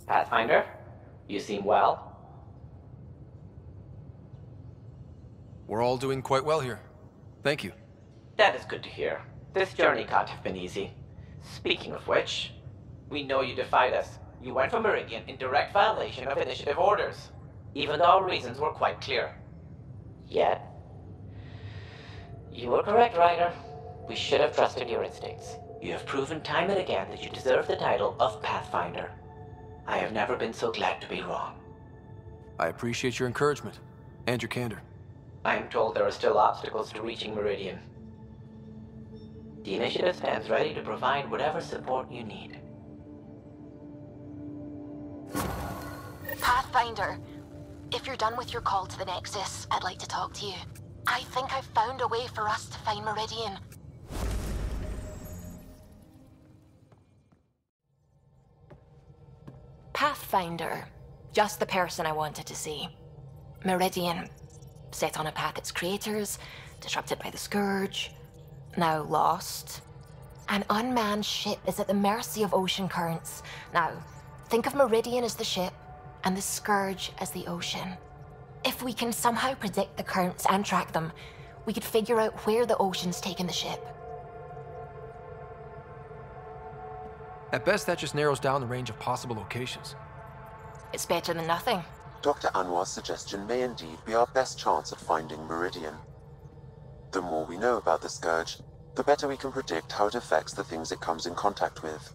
Pathfinder, you seem well. We're all doing quite well here. Thank you. That is good to hear. This journey can't have been easy. Speaking of which, we know you defied us. You went for Meridian in direct violation of initiative orders, even though our reasons were quite clear. Yet, you were correct, Ryder. We should have trusted your instincts. You have proven time and again that you deserve the title of Pathfinder. I have never been so glad to be wrong. I appreciate your encouragement and your candor. I am told there are still obstacles to reaching Meridian. The initiative stands ready to provide whatever support you need. Pathfinder, if you're done with your call to the Nexus, I'd like to talk to you. I think I've found a way for us to find Meridian. Pathfinder. Just the person I wanted to see. Meridian. Set on a path its creators, disrupted by the Scourge, now lost. An unmanned ship is at the mercy of ocean currents. Now, think of Meridian as the ship, and the Scourge as the ocean. If we can somehow predict the currents and track them, we could figure out where the ocean's taken the ship. At best, that just narrows down the range of possible locations. It's better than nothing. Dr. Anwar's suggestion may indeed be our best chance at finding Meridian. The more we know about the Scourge, the better we can predict how it affects the things it comes in contact with.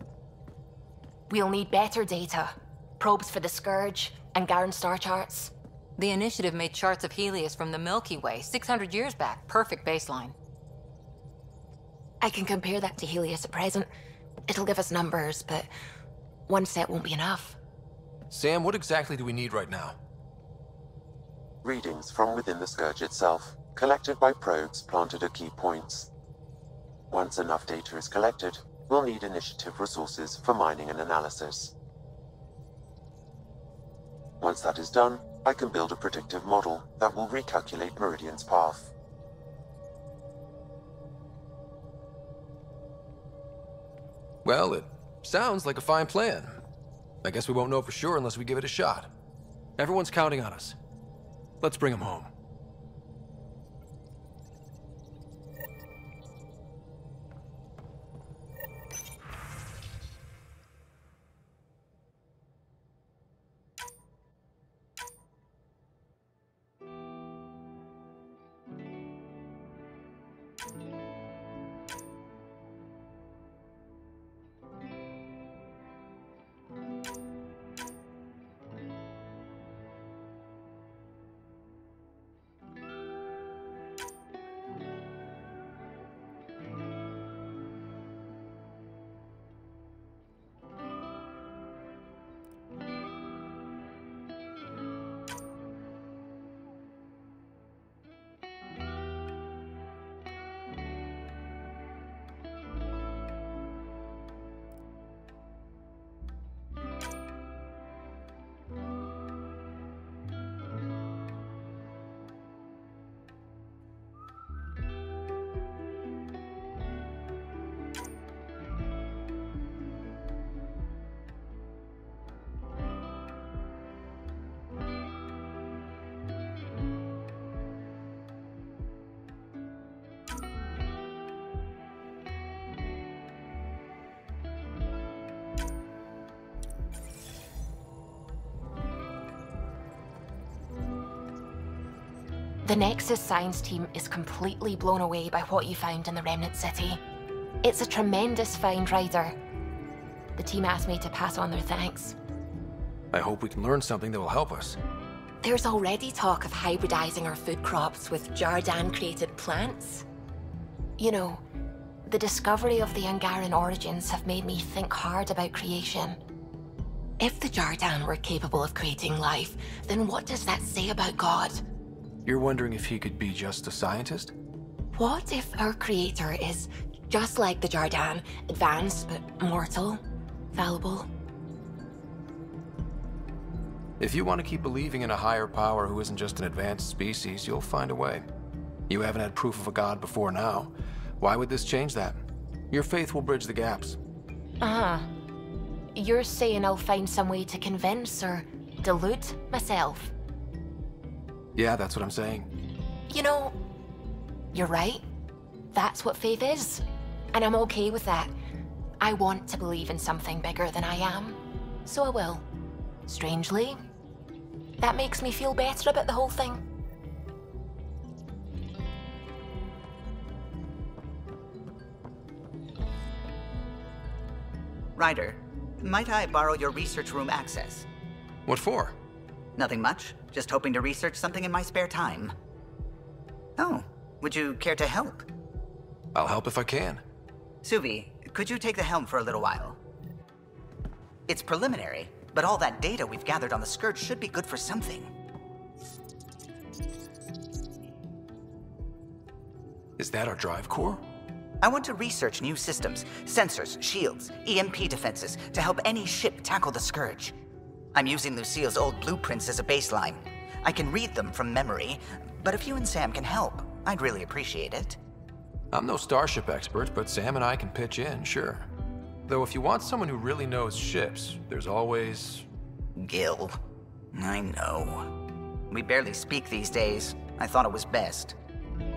We'll need better data. Probes for the Scourge, and Garen star charts. The initiative made charts of Helios from the Milky Way 600 years back. Perfect baseline. I can compare that to Helios at present. It'll give us numbers, but one set won't be enough. Sam, what exactly do we need right now? Readings from within the Scourge itself, collected by probes planted at key points. Once enough data is collected, we'll need initiative resources for mining and analysis. Once that is done, I can build a predictive model that will recalculate Meridian's path. Well, it sounds like a fine plan. I guess we won't know for sure unless we give it a shot. Everyone's counting on us. Let's bring them home. The Nexus science team is completely blown away by what you found in the Remnant City. It's a tremendous find, Ryder. The team asked me to pass on their thanks. I hope we can learn something that will help us. There's already talk of hybridizing our food crops with Jardan-created plants. You know, the discovery of the Angaran origins have made me think hard about creation. If the Jardan were capable of creating life, then what does that say about God? You're wondering if he could be just a scientist? What if our creator is just like the Jardan, advanced but mortal, fallible? If you want to keep believing in a higher power who isn't just an advanced species, you'll find a way. You haven't had proof of a god before now. Why would this change that? Your faith will bridge the gaps. Uh-huh. you're saying I'll find some way to convince or delude myself? Yeah, that's what I'm saying. You know, you're right. That's what faith is. And I'm okay with that. I want to believe in something bigger than I am. So I will. Strangely, that makes me feel better about the whole thing. Ryder, might I borrow your research room access? What for? Nothing much. Just hoping to research something in my spare time. Oh, would you care to help? I'll help if I can. Suvi, could you take the helm for a little while? It's preliminary, but all that data we've gathered on the Scourge should be good for something. Is that our drive core? I want to research new systems, sensors, shields, EMP defenses, to help any ship tackle the Scourge. I'm using Lucille's old blueprints as a baseline. I can read them from memory, but if you and Sam can help, I'd really appreciate it. I'm no starship expert, but Sam and I can pitch in, sure. Though if you want someone who really knows ships, there's always... Gil. I know. We barely speak these days. I thought it was best.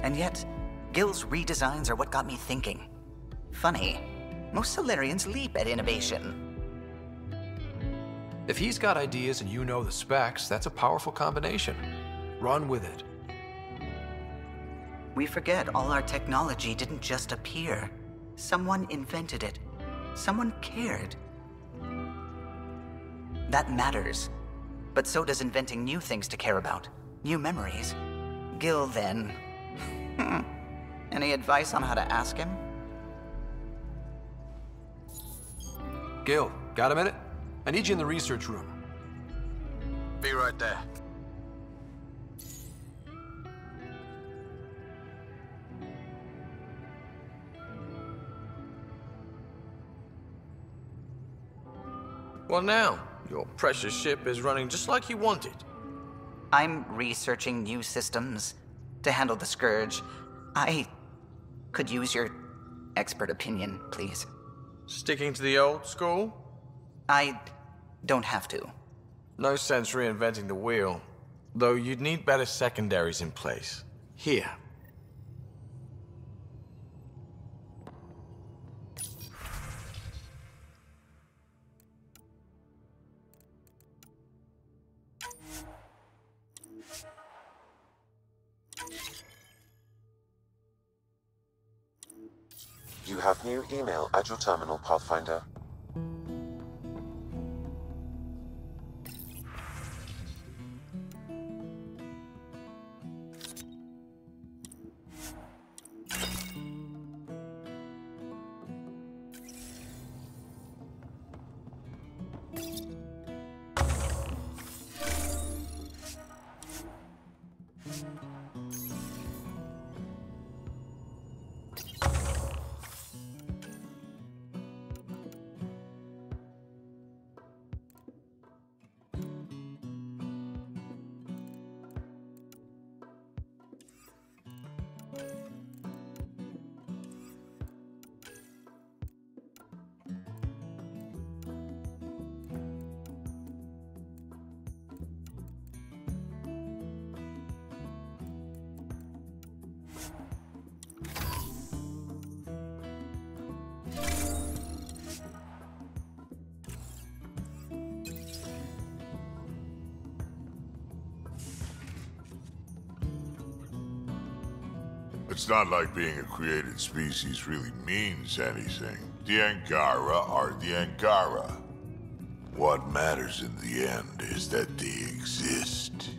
And yet, Gil's redesigns are what got me thinking. Funny, most Solarians leap at innovation. If he's got ideas and you know the specs, that's a powerful combination. Run with it. We forget all our technology didn't just appear. Someone invented it. Someone cared. That matters. But so does inventing new things to care about. New memories. Gil, then. Any advice on how to ask him? Gil, got a minute? I need you in the research room. Be right there. Well now, your precious ship is running just like you wanted. I'm researching new systems to handle the Scourge. I could use your expert opinion, please. Sticking to the old school? I don't have to. No sense reinventing the wheel. Though you'd need better secondaries in place. Here. You have new email at your terminal, Pathfinder. It's not like being a created species really means anything. The Angara are the Angara. What matters in the end is that they exist.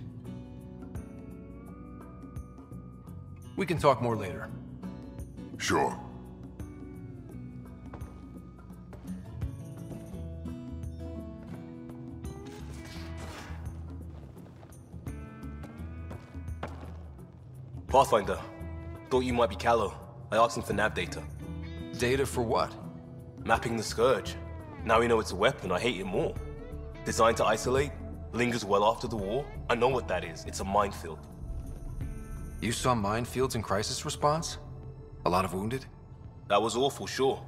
We can talk more later. Sure. Pathfinder, thought you might be Callow. I asked him for nav data. Data for what? Mapping the Scourge. Now we know it's a weapon, I hate it more. Designed to isolate, lingers well after the war. I know what that is. It's a minefield. You saw minefields in crisis response? A lot of wounded? That was awful, sure.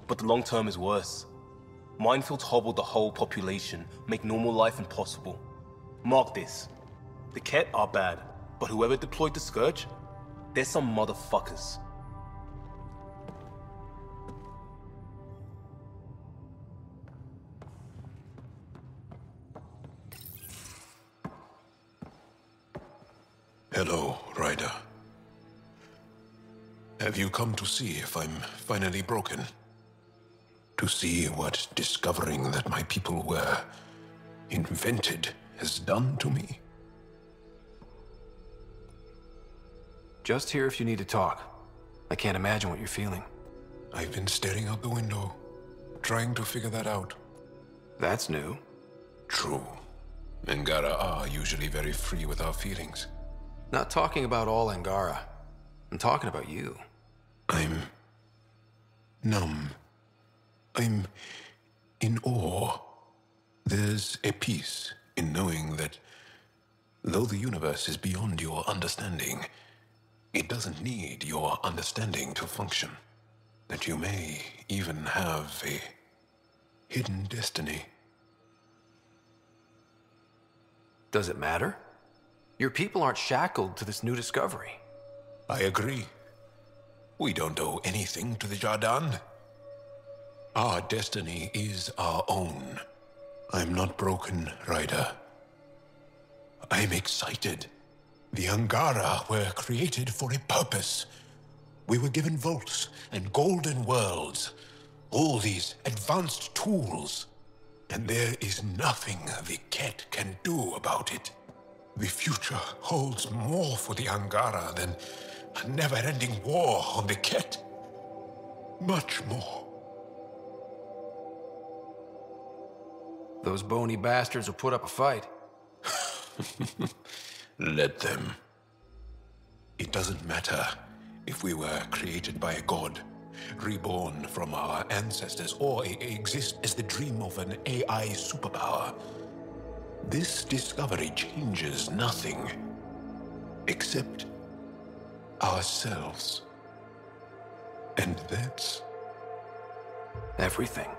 But the long term is worse. Minefields hobble the whole population, make normal life impossible. Mark this. The Ket are bad, but whoever deployed the Scourge, they're some motherfuckers. Hello, Ryder. Have you come to see if I'm finally broken? To see what discovering that my people were invented has done to me? Just here if you need to talk. I can't imagine what you're feeling. I've been staring out the window, trying to figure that out. That's new. True. Angara are usually very free with our feelings. Not talking about all Angara. I'm talking about you. I'm numb. I'm in awe. There's a peace in knowing that though the universe is beyond your understanding, it doesn't need your understanding to function. That you may even have a hidden destiny. Does it matter? Your people aren't shackled to this new discovery. I agree. We don't owe anything to the Jardan. Our destiny is our own. I'm not broken, Ryder. I'm excited. The Angara were created for a purpose. We were given vaults and golden worlds. All these advanced tools. And there is nothing the Ket can do about it. The future holds more for the Angara than a never-ending war on the Ket. Much more. Those bony bastards will put up a fight. Let them. It doesn't matter if we were created by a god, reborn from our ancestors, or exist as the dream of an AI superpower. This discovery changes nothing except ourselves. And that's everything.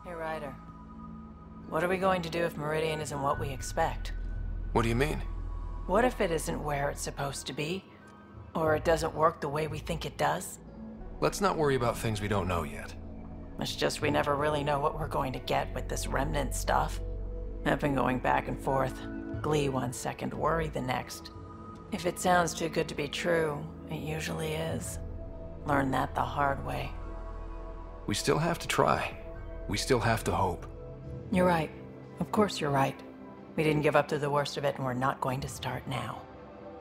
Hey, Ryder. What are we going to do if Meridian isn't what we expect? What do you mean? What if it isn't where it's supposed to be? Or it doesn't work the way we think it does? Let's not worry about things we don't know yet. It's just we never really know what we're going to get with this remnant stuff. I've been going back and forth. Glee one second, worry the next. If it sounds too good to be true, it usually is. Learned that the hard way. We still have to try. We still have to hope. You're right. Of course you're right. We didn't give up to the worst of it, and we're not going to start now.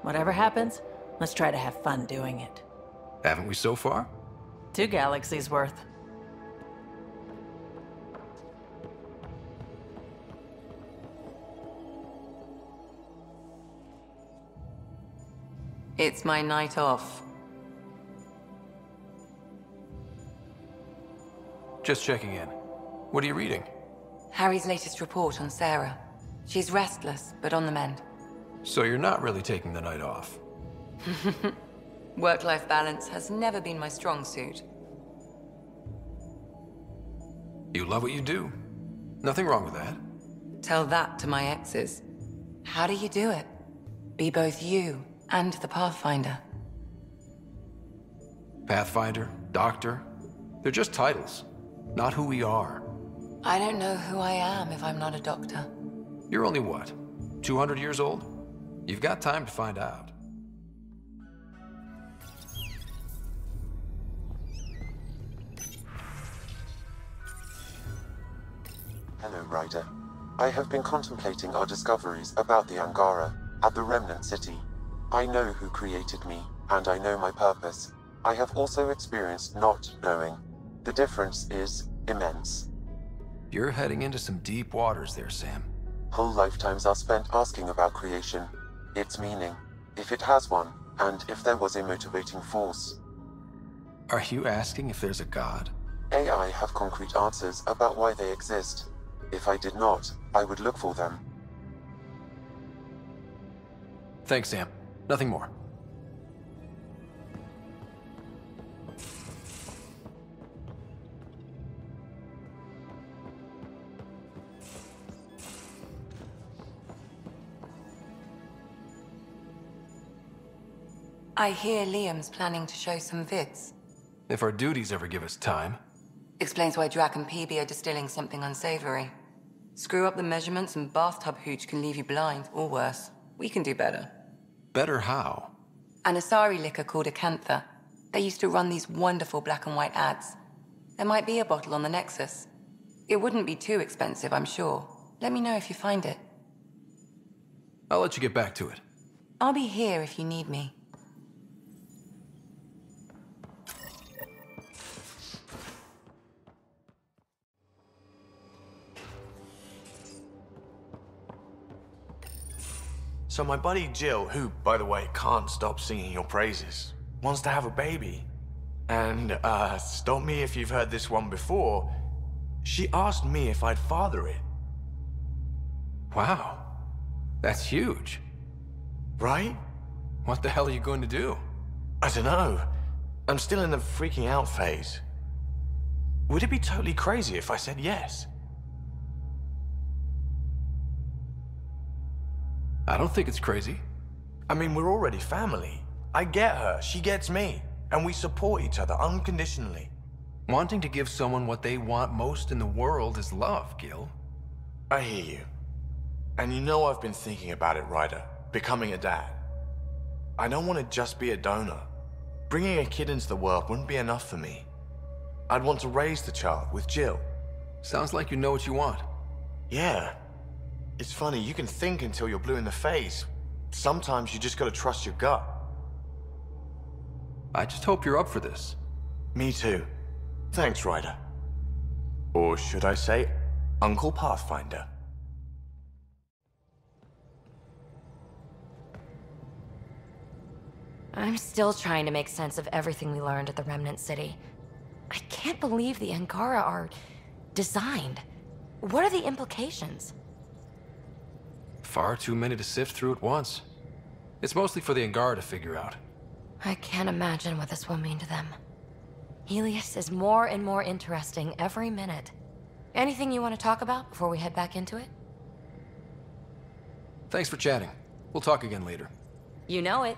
Whatever happens, let's try to have fun doing it. Haven't we so far? 2 galaxies worth. It's my night off. Just checking in. What are you reading? Harry's latest report on Sarah. She's restless, but on the mend. So you're not really taking the night off? Work-life balance has never been my strong suit. You love what you do. Nothing wrong with that. Tell that to my exes. How do you do it? Be both you and the Pathfinder. Pathfinder, Doctor, they're just titles, not who we are. I don't know who I am if I'm not a doctor. You're only what, 200 years old? You've got time to find out. Hello, Ryder. I have been contemplating our discoveries about the Angara at the Remnant City. I know who created me, and I know my purpose. I have also experienced not knowing. The difference is immense. You're heading into some deep waters there, Sam. Whole lifetimes are spent asking about creation, its meaning, if it has one, and if there was a motivating force. Are you asking if there's a god? AI have concrete answers about why they exist. If I did not, I would look for them. Thanks, Sam. Nothing more. I hear Liam's planning to show some vids. If our duties ever give us time. Explains why Drac and PB are distilling something unsavory. Screw up the measurements and bathtub hooch can leave you blind, or worse. We can do better. Better how? An Asari liquor called Acantha. They used to run these wonderful black and white ads. There might be a bottle on the Nexus. It wouldn't be too expensive, I'm sure. Let me know if you find it. I'll let you get back to it. I'll be here if you need me. So my buddy Jill, who, by the way, can't stop singing your praises, wants to have a baby. And, stop me if you've heard this one before, she asked me if I'd father it. Wow. That's huge. Right? What the hell are you going to do? I don't know. I'm still in the freaking out phase. Would it be totally crazy if I said yes? I don't think it's crazy. I mean, we're already family. I get her, she gets me, and we support each other unconditionally. Wanting to give someone what they want most in the world is love, Gil. I hear you. And you know I've been thinking about it, Ryder. Becoming a dad. I don't want to just be a donor. Bringing a kid into the world wouldn't be enough for me. I'd want to raise the child with Jill. Sounds like you know what you want. Yeah. It's funny, you can think until you're blue in the face. Sometimes you just gotta trust your gut. I just hope you're up for this. Me too. Thanks, Ryder. Or should I say, Uncle Pathfinder. I'm still trying to make sense of everything we learned at the Remnant City. I can't believe the Angara are designed. What are the implications? Far too many to sift through at once. It's mostly for the Angara to figure out. I can't imagine what this will mean to them. Helios is more and more interesting every minute. Anything you want to talk about before we head back into it? Thanks for chatting. We'll talk again later. You know it.